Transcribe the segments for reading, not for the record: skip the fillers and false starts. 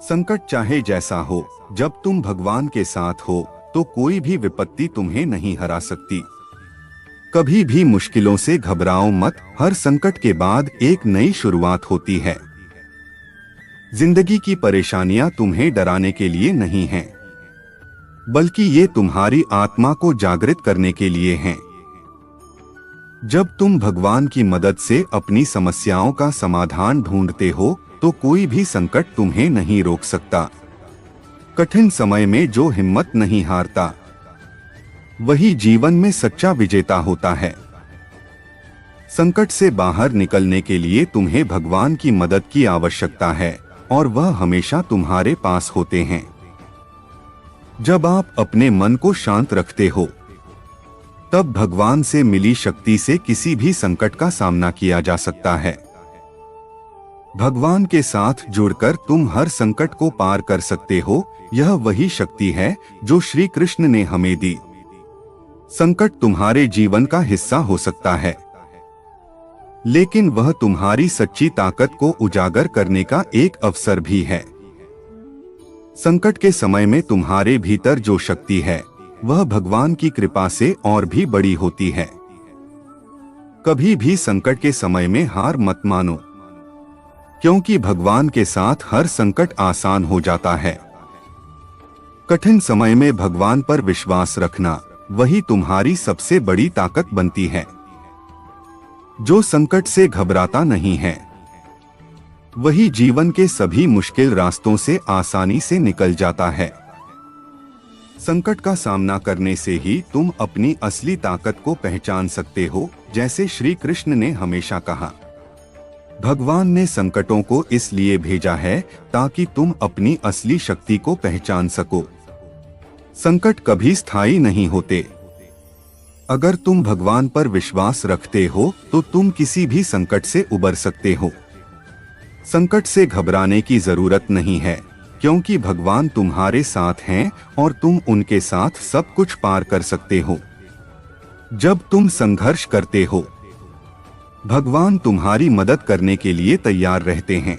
संकट चाहे जैसा हो, जब तुम भगवान के साथ हो तो कोई भी विपत्ति तुम्हें नहीं हरा सकती। कभी भी मुश्किलों से घबराओ मत, हर संकट के बाद एक नई शुरुआत होती है। जिंदगी की परेशानियां तुम्हें डराने के लिए नहीं हैं, बल्कि ये तुम्हारी आत्मा को जागृत करने के लिए हैं। जब तुम भगवान की मदद से अपनी समस्याओं का समाधान ढूंढते हो तो कोई भी संकट तुम्हें नहीं रोक सकता। कठिन समय में जो हिम्मत नहीं हारता, वही जीवन में सच्चा विजेता होता है। संकट से बाहर निकलने के लिए तुम्हें भगवान की मदद की आवश्यकता है और वह हमेशा तुम्हारे पास होते हैं। जब आप अपने मन को शांत रखते हो, तब भगवान से मिली शक्ति से किसी भी संकट का सामना किया जा सकता है। भगवान के साथ जुड़कर तुम हर संकट को पार कर सकते हो। यह वही शक्ति है जो श्री कृष्ण ने हमें दी। संकट तुम्हारे जीवन का हिस्सा हो सकता है, लेकिन वह तुम्हारी सच्ची ताकत को उजागर करने का एक अवसर भी है। संकट के समय में तुम्हारे भीतर जो शक्ति है, वह भगवान की कृपा से और भी बड़ी होती है। कभी भी संकट के समय में हार मत मानो, क्योंकि भगवान के साथ हर संकट आसान हो जाता है। कठिन समय में भगवान पर विश्वास रखना, वही तुम्हारी सबसे बड़ी ताकत बनती है। जो संकट से घबराता नहीं है, वही जीवन के सभी मुश्किल रास्तों से आसानी से निकल जाता है। संकट का सामना करने से ही तुम अपनी असली ताकत को पहचान सकते हो। जैसे श्री कृष्ण ने हमेशा कहा, भगवान ने संकटों को इसलिए भेजा है ताकि तुम अपनी असली शक्ति को पहचान सको। संकट कभी स्थायी नहीं होते। अगर तुम भगवान पर विश्वास रखते हो तो तुम किसी भी संकट से उबर सकते हो। संकट से घबराने की जरूरत नहीं है, क्योंकि भगवान तुम्हारे साथ हैं और तुम उनके साथ सब कुछ पार कर सकते हो। जब तुम संघर्ष करते हो, भगवान तुम्हारी मदद करने के लिए तैयार रहते हैं।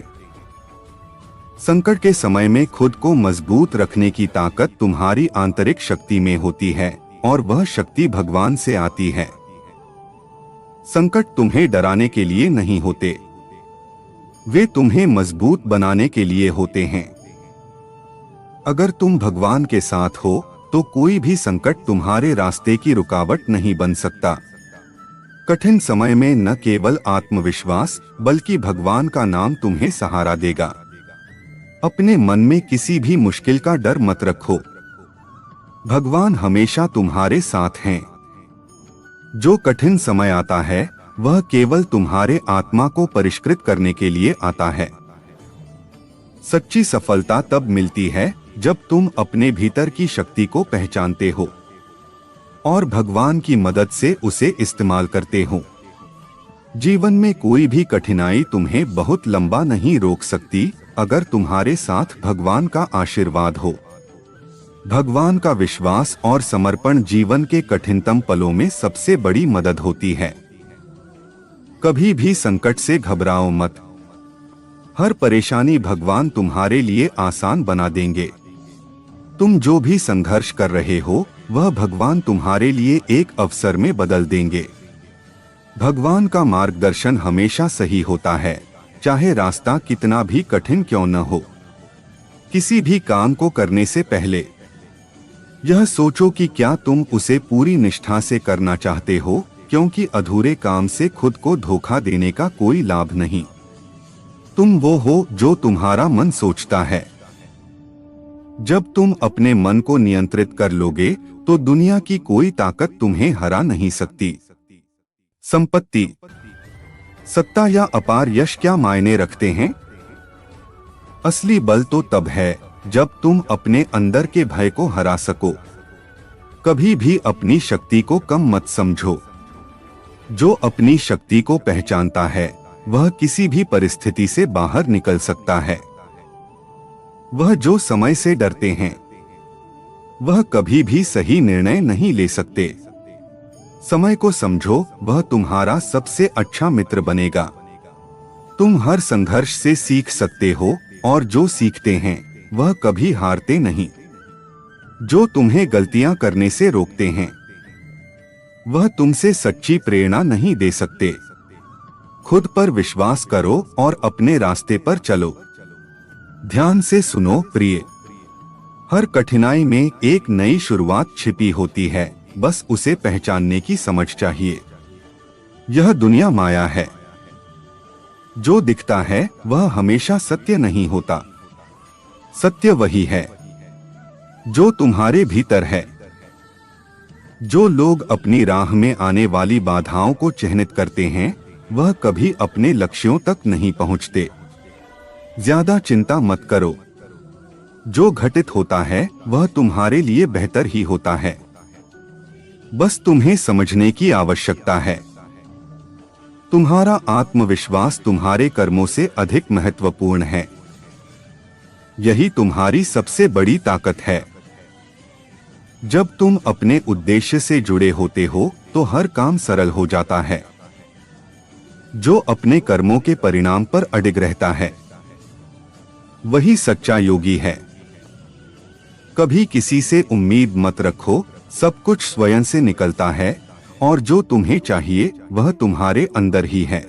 संकट के समय में खुद को मजबूत रखने की ताकत तुम्हारी आंतरिक शक्ति में होती है और वह शक्ति भगवान से आती है। संकट तुम्हें डराने के लिए नहीं होते, वे तुम्हें मजबूत बनाने के लिए होते हैं। अगर तुम भगवान के साथ हो तो कोई भी संकट तुम्हारे रास्ते की रुकावट नहीं बन सकता। कठिन समय में न केवल आत्मविश्वास बल्कि भगवान का नाम तुम्हें सहारा देगा। अपने मन में किसी भी मुश्किल का डर मत रखो, भगवान हमेशा तुम्हारे साथ हैं। जो कठिन समय आता है, वह केवल तुम्हारे आत्मा को परिष्कृत करने के लिए आता है। सच्ची सफलता तब मिलती है जब तुम अपने भीतर की शक्ति को पहचानते हो और भगवान की मदद से उसे इस्तेमाल करते हो। जीवन में कोई भी कठिनाई तुम्हें बहुत लंबा नहीं रोक सकती, अगर तुम्हारे साथ भगवान का आशीर्वाद हो। भगवान का विश्वास और समर्पण जीवन के कठिनतम पलों में सबसे बड़ी मदद होती है। कभी भी संकट से घबराओ मत, हर परेशानी भगवान तुम्हारे लिए आसान बना देंगे। तुम जो भी संघर्ष कर रहे हो, वह भगवान तुम्हारे लिए एक अवसर में बदल देंगे। भगवान का मार्गदर्शन हमेशा सही होता है, चाहे रास्ता कितना भी कठिन क्यों न हो। किसी भी काम को करने से पहले यह सोचो कि क्या तुम उसे पूरी निष्ठा से करना चाहते हो, क्योंकि अधूरे काम से खुद को धोखा देने का कोई लाभ नहीं। तुम वो हो जो तुम्हारा मन सोचता है। जब तुम अपने मन को नियंत्रित कर लोगे तो दुनिया की कोई ताकत तुम्हें हरा नहीं सकती। संपत्ति, सत्ता या अपार यश क्या मायने रखते हैं? असली बल तो तब है जब तुम अपने अंदर के भय को हरा सको। कभी भी अपनी शक्ति को कम मत समझो। जो अपनी शक्ति को पहचानता है, वह किसी भी परिस्थिति से बाहर निकल सकता है। वह जो समय से डरते हैं, वह कभी भी सही निर्णय नहीं ले सकते। समय को समझो, वह तुम्हारा सबसे अच्छा मित्र बनेगा। तुम हर संघर्ष से सीख सकते हो और जो सीखते हैं वह कभी हारते नहीं। जो तुम्हें गलतियां करने से रोकते हैं वह तुमसे सच्ची प्रेरणा नहीं दे सकते। खुद पर विश्वास करो और अपने रास्ते पर चलो। ध्यान से सुनो प्रिय, हर कठिनाई में एक नई शुरुआत छिपी होती है, बस उसे पहचानने की समझ चाहिए। यह दुनिया माया है। जो दिखता है वह हमेशा सत्य नहीं होता। सत्य वही है जो तुम्हारे भीतर है। जो लोग अपनी राह में आने वाली बाधाओं को चिह्नित करते हैं वह कभी अपने लक्ष्यों तक नहीं पहुंचते। ज्यादा चिंता मत करो। जो घटित होता है वह तुम्हारे लिए बेहतर ही होता है। बस तुम्हें समझने की आवश्यकता है। तुम्हारा आत्मविश्वास तुम्हारे कर्मों से अधिक महत्वपूर्ण है। यही तुम्हारी सबसे बड़ी ताकत है। जब तुम अपने उद्देश्य से जुड़े होते हो तो हर काम सरल हो जाता है। जो अपने कर्मों के परिणाम पर अडिग रहता है वही सच्चा योगी है। कभी किसी से उम्मीद मत रखो, सब कुछ स्वयं से निकलता है और जो तुम्हें चाहिए वह तुम्हारे अंदर ही है।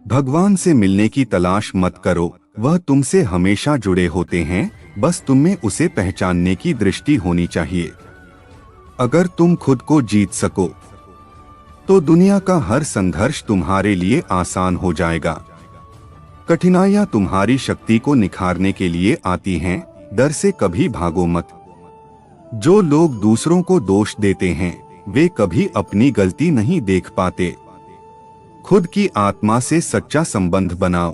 भगवान से मिलने की तलाश मत करो, वह तुमसे हमेशा जुड़े होते हैं, बस तुम्हें उसे पहचानने की दृष्टि होनी चाहिए। अगर तुम खुद को जीत सको तो दुनिया का हर संघर्ष तुम्हारे लिए आसान हो जाएगा। कठिनाइयां तुम्हारी शक्ति को निखारने के लिए आती हैं, डर से कभी भागो मत। जो लोग दूसरों को दोष देते हैं वे कभी अपनी गलती नहीं देख पाते। खुद की आत्मा से सच्चा संबंध बनाओ।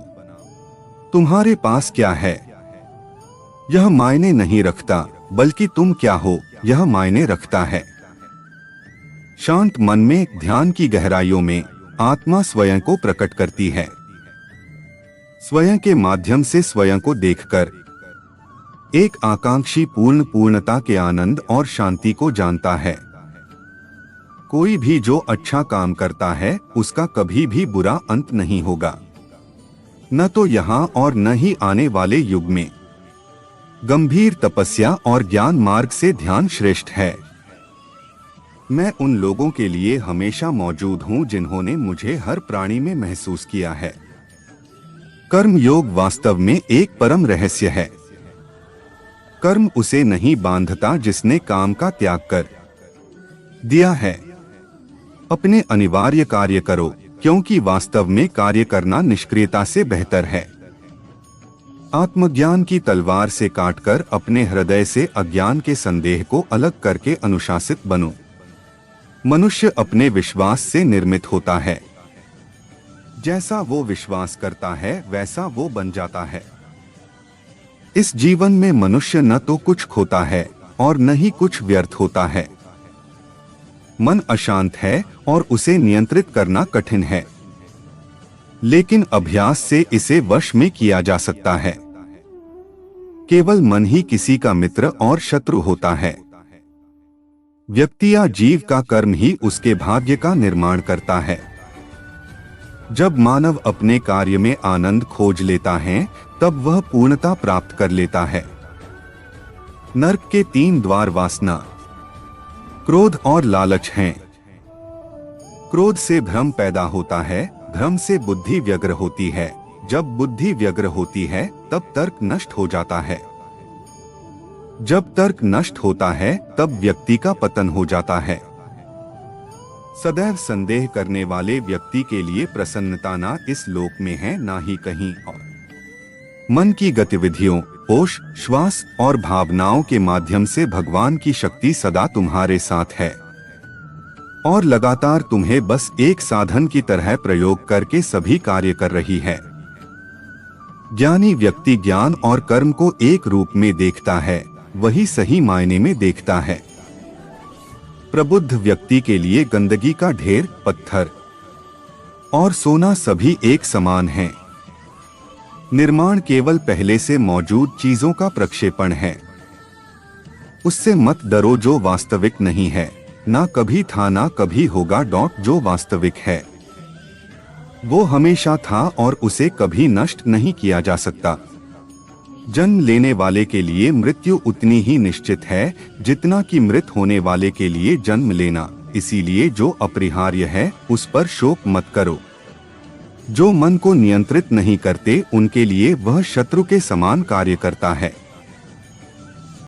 तुम्हारे पास क्या है यह मायने नहीं रखता, बल्कि तुम क्या हो यह मायने रखता है। शांत मन में ध्यान की गहराइयों में आत्मा स्वयं को प्रकट करती है। स्वयं के माध्यम से स्वयं को देखकर एक आकांक्षी पूर्णता के आनंद और शांति को जानता है। कोई भी जो अच्छा काम करता है उसका कभी भी बुरा अंत नहीं होगा, न तो यहाँ और न ही आने वाले युग में। गंभीर तपस्या और ज्ञान मार्ग से ध्यान श्रेष्ठ है। मैं उन लोगों के लिए हमेशा मौजूद हूँ जिन्होंने मुझे हर प्राणी में महसूस किया है। कर्म योग वास्तव में एक परम रहस्य है। कर्म उसे नहीं बांधता जिसने काम का त्याग कर दिया है। अपने अनिवार्य कार्य करो, क्योंकि वास्तव में कार्य करना निष्क्रियता से बेहतर है। आत्मज्ञान की तलवार से काटकर अपने हृदय से अज्ञान के संदेह को अलग करके अनुशासित बनो। मनुष्य अपने विश्वास से निर्मित होता है। जैसा वो विश्वास करता है वैसा वो बन जाता है। इस जीवन में मनुष्य न तो कुछ खोता है और न ही कुछ व्यर्थ होता है। मन अशांत है और उसे नियंत्रित करना कठिन है, लेकिन अभ्यास से इसे वश में किया जा सकता है। केवल मन ही किसी का मित्र और शत्रु होता है। व्यक्ति या जीव का कर्म ही उसके भाग्य का निर्माण करता है। जब मानव अपने कार्य में आनंद खोज लेता है तब वह पूर्णता प्राप्त कर लेता है। नरक के 3 द्वार वासना, क्रोध और लालच हैं। क्रोध से भ्रम पैदा होता है, भ्रम से बुद्धि व्यग्र होती है, जब बुद्धि व्यग्र होती है तब तर्क नष्ट हो जाता है। जब तर्क नष्ट होता है तब व्यक्ति का पतन हो जाता है। सदैव संदेह करने वाले व्यक्ति के लिए प्रसन्नता ना इस लोक में है ना ही कहीं और। मन की गतिविधियों, होश, श्वास और भावनाओं के माध्यम से भगवान की शक्ति सदा तुम्हारे साथ है और लगातार तुम्हें बस एक साधन की तरह प्रयोग करके सभी कार्य कर रही है। ज्ञानी व्यक्ति ज्ञान और कर्म को एक रूप में देखता है, वही सही मायने में देखता है। प्रबुद्ध व्यक्ति के लिए गंदगी का ढेर, पत्थर और सोना सभी एक समान हैं। निर्माण केवल पहले से मौजूद चीजों का प्रक्षेपण है। उससे मत डरो जो वास्तविक नहीं है, ना कभी था ना कभी होगा। जो वास्तविक है वो हमेशा था और उसे कभी नष्ट नहीं किया जा सकता। जन्म लेने वाले के लिए मृत्यु उतनी ही निश्चित है जितना कि मृत होने वाले के लिए जन्म लेना, इसीलिए जो अपरिहार्य है उस पर शोक मत करो। जो मन को नियंत्रित नहीं करते उनके लिए वह शत्रु के समान कार्य करता है।